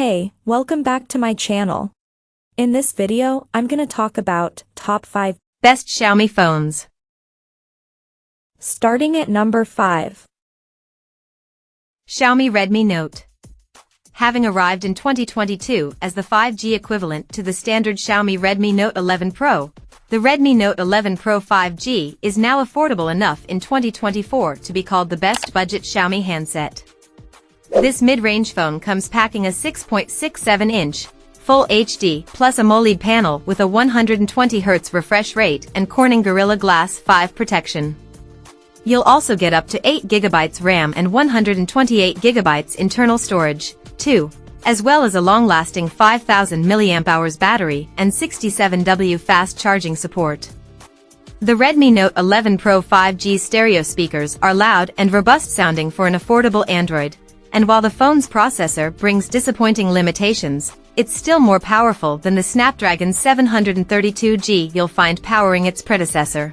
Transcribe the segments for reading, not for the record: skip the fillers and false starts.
Hey, welcome back to my channel. In this video, I'm gonna talk about top 5 best Xiaomi phones. Starting at number 5. Xiaomi Redmi Note. Having arrived in 2022 as the 5G equivalent to the standard Xiaomi Redmi Note 11 Pro, the Redmi Note 11 Pro 5G is now affordable enough in 2024 to be called the best budget Xiaomi handset. This mid-range phone comes packing a 6.67-inch, Full HD plus AMOLED panel with a 120Hz refresh rate and Corning Gorilla Glass 5 protection. You'll also get up to 8GB RAM and 128GB internal storage, too, as well as a long-lasting 5000 mAh battery and 67W fast charging support. The Redmi Note 11 Pro 5G stereo speakers are loud and robust sounding for an affordable Android, and while the phone's processor brings disappointing limitations, it's still more powerful than the Snapdragon 732G you'll find powering its predecessor.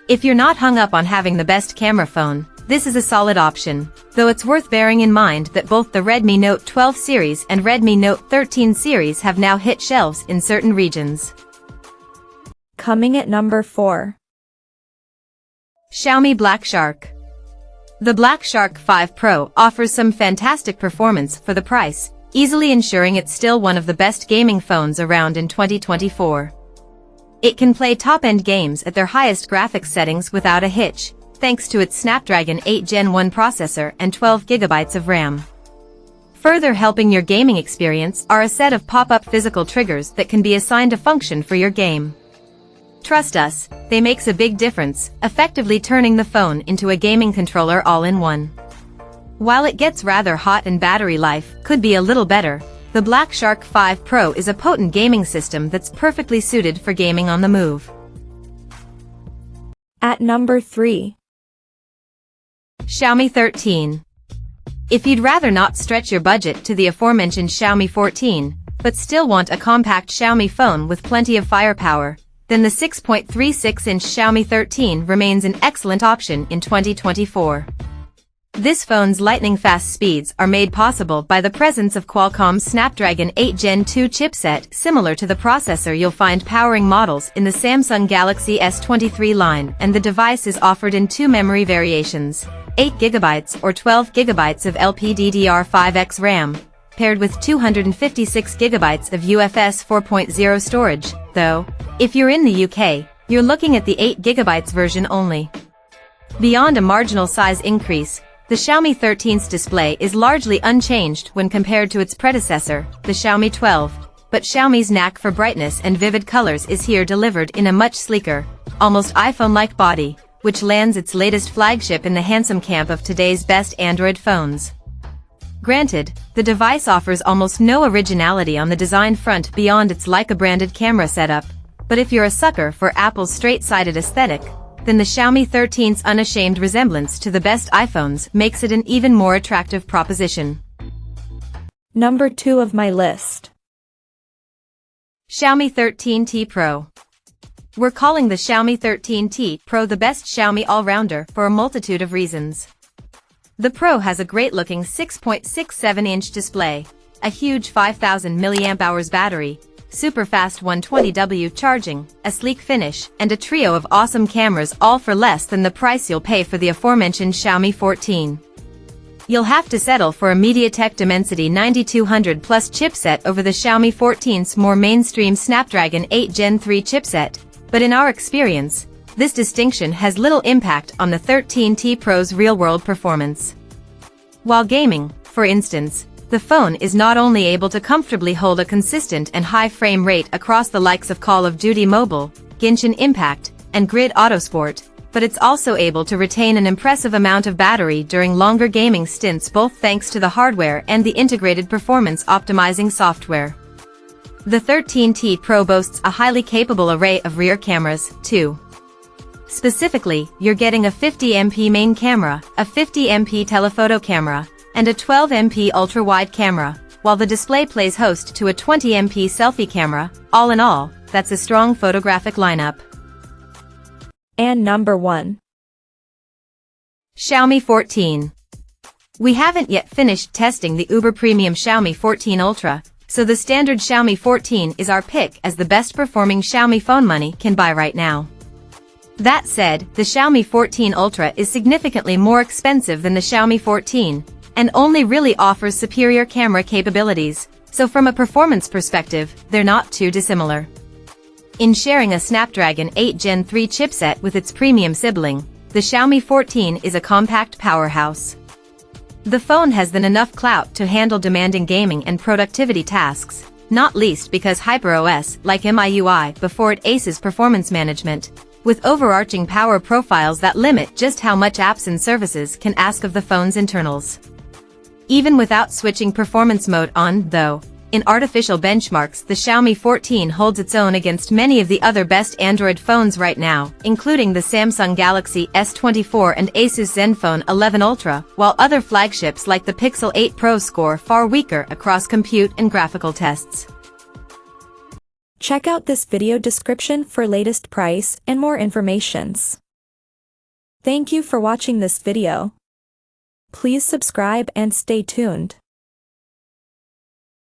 If you're not hung up on having the best camera phone, this is a solid option, though it's worth bearing in mind that both the Redmi Note 12 series and Redmi Note 13 series have now hit shelves in certain regions. Coming at number 4. Xiaomi Black Shark. The Black Shark 5 Pro offers some fantastic performance for the price, easily ensuring it's still one of the best gaming phones around in 2024. It can play top-end games at their highest graphics settings without a hitch, thanks to its Snapdragon 8 Gen 1 processor and 12GB of RAM. Further helping your gaming experience are a set of pop-up physical triggers that can be assigned a function for your game. Trust us, they makes a big difference, effectively turning the phone into a gaming controller all-in-one. While it gets rather hot and battery life could be a little better, the Black Shark 5 Pro is a potent gaming system that's perfectly suited for gaming on the move. At number 3. Xiaomi 13. If you'd rather not stretch your budget to the aforementioned Xiaomi 14, but still want a compact Xiaomi phone with plenty of firepower, then the 6.36-inch Xiaomi 13 remains an excellent option in 2024. This phone's lightning-fast speeds are made possible by the presence of Qualcomm's Snapdragon 8 Gen 2 chipset similar to the processor you'll find powering models in the Samsung Galaxy S23 line, and the device is offered in two memory variations, 8GB or 12GB of LPDDR5X RAM, paired with 256GB of UFS 4.0 storage, though, if you're in the UK, you're looking at the 8GB version only. Beyond a marginal size increase, the Xiaomi 13's display is largely unchanged when compared to its predecessor, the Xiaomi 12, but Xiaomi's knack for brightness and vivid colors is here delivered in a much sleeker, almost iPhone-like body, which lands its latest flagship in the handsome camp of today's best Android phones. Granted, the device offers almost no originality on the design front beyond its Leica-branded camera setup, but if you're a sucker for Apple's straight-sided aesthetic, then the Xiaomi 13's unashamed resemblance to the best iPhones makes it an even more attractive proposition. Number 2 of my list. Xiaomi 13T Pro. We're calling the Xiaomi 13T Pro the best Xiaomi all-rounder for a multitude of reasons. The Pro has a great-looking 6.67-inch display, a huge 5000 mAh battery, super-fast 120W charging, a sleek finish, and a trio of awesome cameras, all for less than the price you'll pay for the aforementioned Xiaomi 14. You'll have to settle for a MediaTek Dimensity 9200 Plus chipset over the Xiaomi 14's more mainstream Snapdragon 8 Gen 3 chipset, but in our experience, this distinction has little impact on the 13T Pro's real-world performance. While gaming, for instance, the phone is not only able to comfortably hold a consistent and high frame rate across the likes of Call of Duty Mobile, Genshin Impact, and Grid Autosport, but it's also able to retain an impressive amount of battery during longer gaming stints, both thanks to the hardware and the integrated performance-optimizing software. The 13T Pro boasts a highly capable array of rear cameras, too. Specifically, you're getting a 50MP main camera, a 50MP telephoto camera, and a 12MP ultra-wide camera, while the display plays host to a 20MP selfie camera. All in all, that's a strong photographic lineup. And number 1. Xiaomi 14. We haven't yet finished testing the uber premium Xiaomi 14 Ultra, so the standard Xiaomi 14 is our pick as the best performing Xiaomi phone money can buy right now. That said, the Xiaomi 14 Ultra is significantly more expensive than the Xiaomi 14, and only really offers superior camera capabilities, so from a performance perspective, they're not too dissimilar. In sharing a Snapdragon 8 Gen 3 chipset with its premium sibling, the Xiaomi 14 is a compact powerhouse. The phone has enough clout to handle demanding gaming and productivity tasks, not least because HyperOS like MIUI before it aces performance management, with overarching power profiles that limit just how much apps and services can ask of the phone's internals. Even without switching performance mode on, though, in artificial benchmarks the Xiaomi 14 holds its own against many of the other best Android phones right now, including the Samsung Galaxy S24 and Asus Zenfone 11 Ultra, while other flagships like the Pixel 8 Pro score far weaker across compute and graphical tests. Check out this video description for latest price and more informations. Thank you for watching this video. Please subscribe and stay tuned.